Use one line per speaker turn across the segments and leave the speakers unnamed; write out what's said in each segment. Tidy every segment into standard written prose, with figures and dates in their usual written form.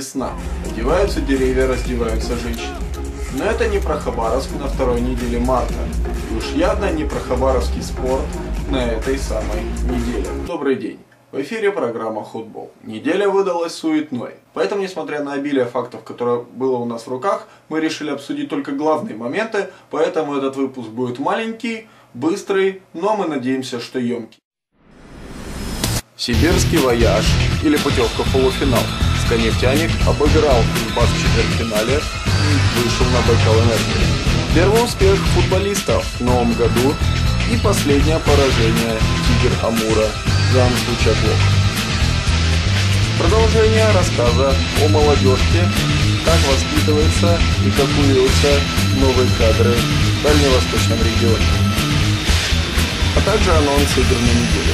весна. Одеваются деревья, раздеваются женщины. Но это не про Хабаровск на второй неделе марта. И уж явно не про хабаровский спорт на этой самой неделе. Добрый день. В эфире программа «Футбол». Неделя выдалась суетной. Поэтому, несмотря на обилие фактов, которое было у нас в руках, мы решили обсудить только главные моменты. Поэтому этот выпуск будет маленький, быстрый, но мы надеемся, что емкий. Сибирский вояж или путевка в полуфинал. «Сканефтяник» обыграл Кузбасс в четвертьфинале и вышел на Байкал-Энерго. Первый успех футболистов в новом году и последнее поражение «Тигр Амура» Жан Бучаков. Продолжение рассказа о молодежке, как воспитывается и как курился новые кадры в дальневосточном регионе. А также анонс игр на неделю.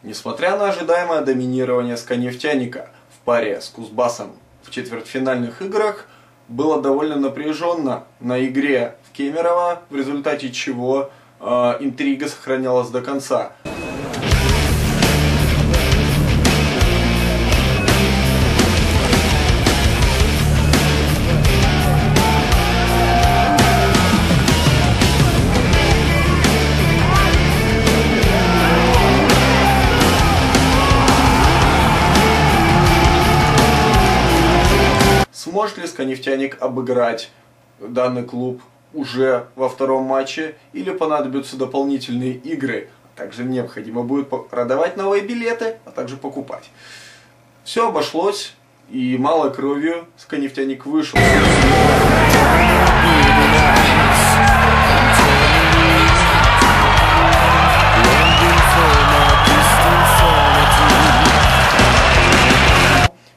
Несмотря на ожидаемое доминирование «Сканефтяника» в паре с Кузбассом в четвертьфинальных играх, было довольно напряженно на игре в Кемерово, в результате чего интрига сохранялась до конца. Сможет ли «Сканефтяник» обыграть данный клуб уже во втором матче или понадобятся дополнительные игры? Также необходимо будет продавать новые билеты, а также покупать. Все обошлось, и малой кровью «Сканефтяник» вышел.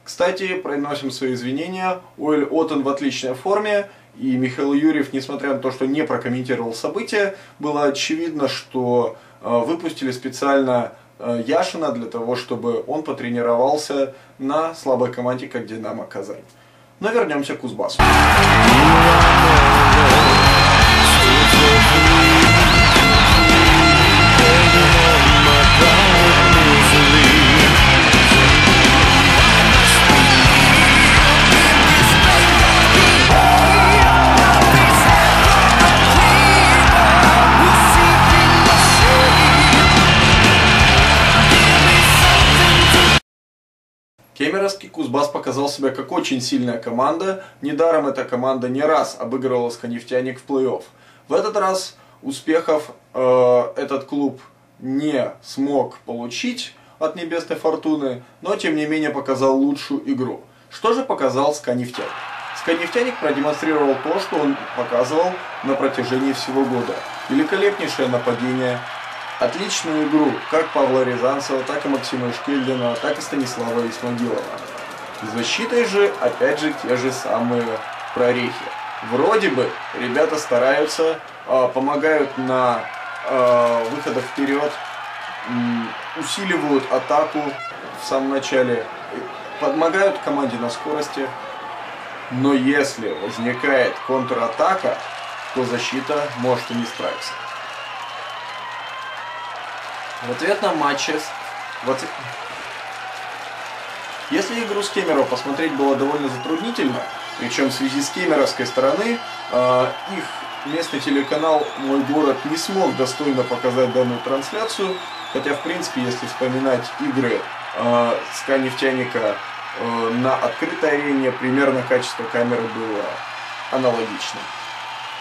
Кстати, приносим свои извинения. Уэль Оттен в отличной форме, и Михаил Юрьев, несмотря на то, что не прокомментировал события, было очевидно, что выпустили специально Яшина для того, чтобы он потренировался на слабой команде, как «Динамо Казань». Но вернемся к Кузбассу. Кемеровский Кузбасс показал себя как очень сильная команда. Недаром эта команда не раз обыгрывала «Сканефтяник» в плей-офф. В этот раз успехов этот клуб не смог получить от Небесной Фортуны, но тем не менее показал лучшую игру. Что же показал «Сканефтяник»? «Сканефтяник» продемонстрировал то, что он показывал на протяжении всего года. Великолепнейшее нападение. Отличную игру как Павла Рязанцева, так и Максима Ишкельдина, так и Станислава Исмагилова. Защитой же, опять же, те же самые прорехи. Вроде бы ребята стараются, помогают на выходах вперед, усиливают атаку в самом начале, помогают команде на скорости. Но если возникает контратака, то защита может и не справиться. В ответном матче, если игру с Кемерово посмотреть было довольно затруднительно, причем в связи с кемеровской стороны, их местный телеканал «Мой город» не смог достойно показать данную трансляцию, хотя в принципе, если вспоминать игры «Сканефтяника» на открытой арене, примерно качество камеры было аналогичным.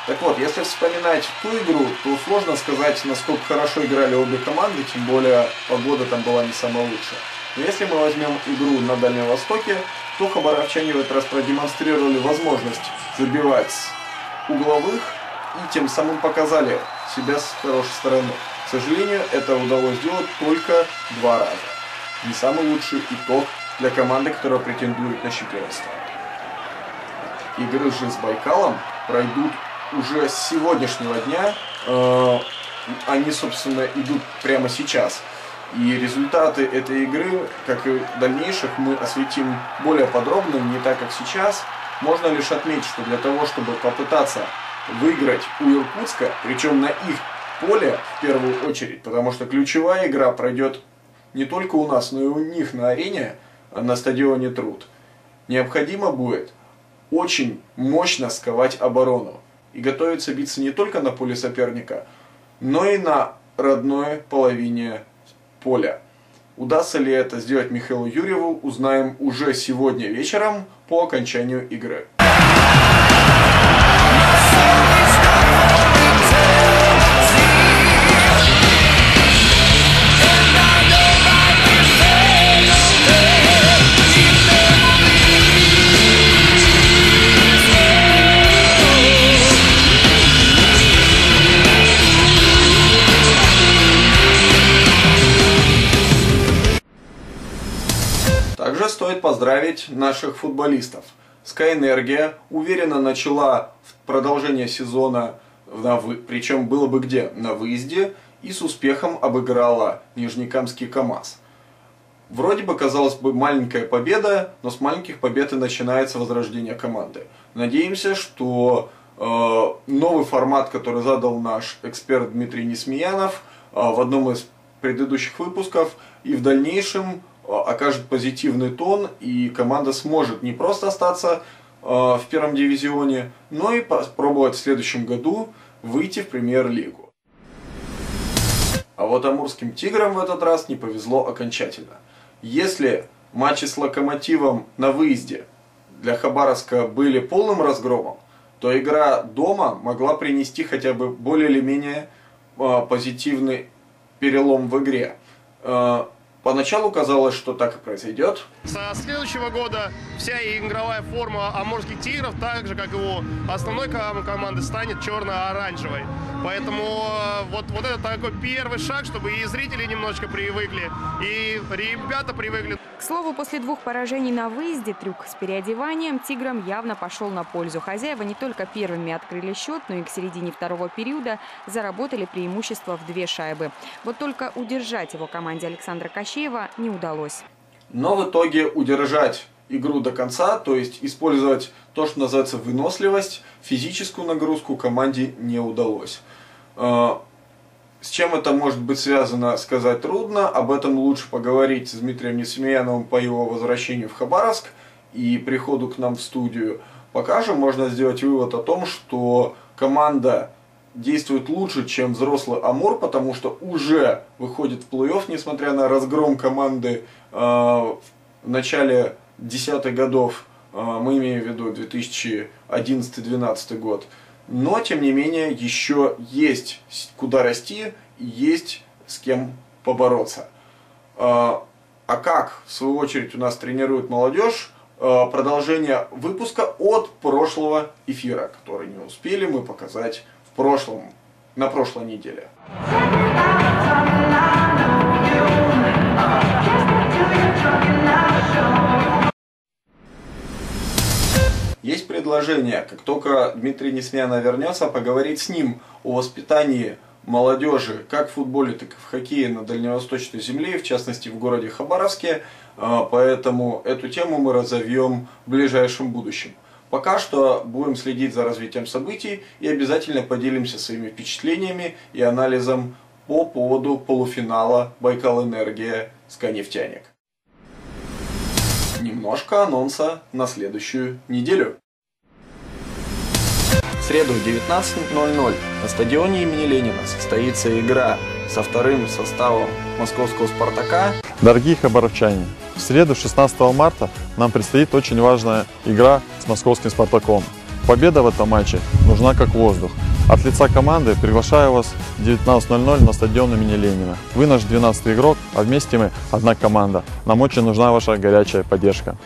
Так вот, если вспоминать ту игру, то сложно сказать, насколько хорошо играли обе команды, тем более погода там была не самая лучшая. Но если мы возьмем игру на Дальнем Востоке, то хабаровчане в этот раз продемонстрировали возможность забивать с угловых и тем самым показали себя с хорошей стороны. К сожалению, это удалось сделать только 2 раза. Не самый лучший итог для команды, которая претендует на чемпионство. Игры же с Байкалом пройдут уже с сегодняшнего дня, они, собственно, идут прямо сейчас. И результаты этой игры, как и дальнейших, мы осветим более подробно, не так как сейчас. Можно лишь отметить, что для того, чтобы попытаться выиграть у Иркутска, причем на их поле в первую очередь, потому что ключевая игра пройдет не только у нас, но и у них на арене, на стадионе Труд, необходимо будет очень мощно сковать оборону и готовиться биться не только на поле соперника, но и на родной половине поля. Удастся ли это сделать Михаилу Юрьеву, узнаем уже сегодня вечером по окончанию игры. Также стоит поздравить наших футболистов. Sky-Energia уверенно начала продолжение сезона, причем было бы где, на выезде, и с успехом обыграла Нижнекамский КамАЗ. Вроде бы, казалось бы, маленькая победа, но с маленьких побед и начинается возрождение команды. Надеемся, что новый формат, который задал наш эксперт Дмитрий Несмеянов в одном из предыдущих выпусков, и в дальнейшем окажет позитивный тон, и команда сможет не просто остаться в первом дивизионе, но и попробовать в следующем году выйти в премьер-лигу. А вот амурским тиграм в этот раз не повезло окончательно. Если матчи с Локомотивом на выезде для Хабаровска были полным разгромом, то игра дома могла принести хотя бы более или менее позитивный перелом в игре. Поначалу казалось, что так и произойдет.
Со следующего года вся игровая форма амурских тигров, так же как и у основной команды, станет черно-оранжевой. Поэтому вот это такой первый шаг, чтобы и зрители немножечко привыкли, и ребята привыкли.
К слову, после 2 поражений на выезде трюк с переодеванием тиграм явно пошел на пользу. Хозяева не только первыми открыли счет, но и к середине второго периода заработали преимущество в 2 шайбы. Вот только удержать его команде Александра Кощеева не удалось.
Но в итоге удержать игру до конца, то есть использовать то, что называется выносливость, физическую нагрузку команде не удалось. С чем это может быть связано, сказать трудно. Об этом лучше поговорить с Дмитрием Несмеяновым по его возвращению в Хабаровск и приходу к нам в студию. Пока же можно сделать вывод о том, что команда действует лучше, чем взрослый Амур, потому что уже выходит в плей-офф, несмотря на разгром команды в начале 10-х годов, мы имеем в виду 2011-2012 год. Но, тем не менее, еще есть куда расти и есть с кем побороться. А как, в свою очередь, у нас тренирует молодежь? Продолжение выпуска от прошлого эфира, который не успели мы показать на прошлой неделе. Есть предложение, как только Дмитрий Несмеянов вернется, поговорить с ним о воспитании молодежи как в футболе, так и в хоккее на дальневосточной земле, в частности в городе Хабаровске. Поэтому эту тему мы разовьем в ближайшем будущем. Пока что будем следить за развитием событий и обязательно поделимся своими впечатлениями и анализом по поводу полуфинала Байкал-Энергия «Скай-Нефтяник». Немножко анонса на следующую неделю. В среду в 19:00 на стадионе имени Ленина состоится игра со вторым составом московского «Спартака».
Дорогие хабаровчане, в среду 16 марта нам предстоит очень важная игра с московским «Спартаком». Победа в этом матче нужна как воздух. От лица команды приглашаю вас в 19:00 на стадион имени Ленина. Вы наш 12-й игрок, а вместе мы одна команда. Нам очень нужна ваша горячая поддержка.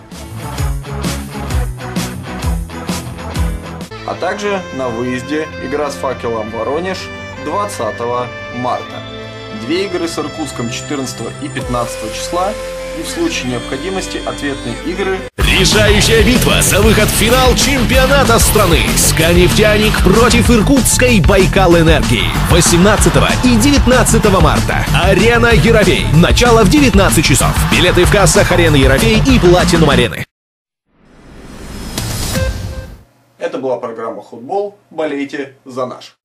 А также на выезде игра с «Факелом» Воронеж 20 марта. 2 игры с Иркутском 14 и 15 числа и в случае необходимости ответные игры.
Решающая битва за выход в финал чемпионата страны. «Скай-Нефтяник» против иркутской «Байкал-Энергии». 18 и 19 марта. Арена Яровей. Начало в 19 часов. Билеты в кассах арены Яровей и Платинум арены.
Это была программа «Футбол». Болейте за наш.